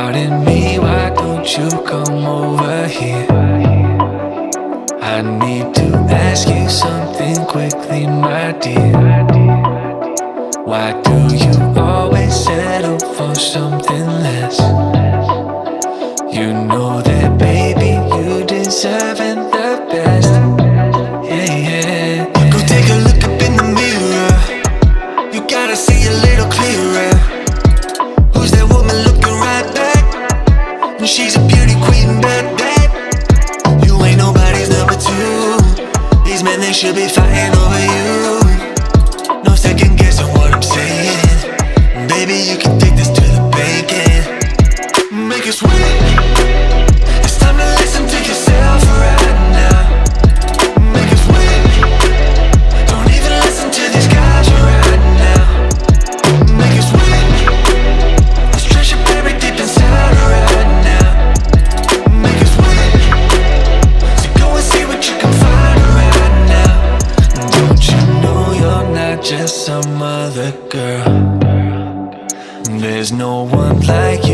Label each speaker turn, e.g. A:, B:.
A: Pardon me, why don't you come over here? I need to ask you something quickly, my dear. Why do you always settle for something less? You know that, baby, you deserving the best. Yeah, yeah. Go take a look up in the mirror. You gotta see a little clearer. Who's that woman looking right back? And she's a beauty queen, bad. You ain't nobody's number two. These men, they should be fighting over you. No second guessing what I'm saying. Baby, you can take this to the bank and make it sweet. It's time to listen to yourself right now. Make it sweet. Don't even listen to these guys right now. Make it sweet. Let's treasure buried deep inside right now. Make it sweet. So go and see what you can find right now. Don't you know you're not just some other girl? There's no one like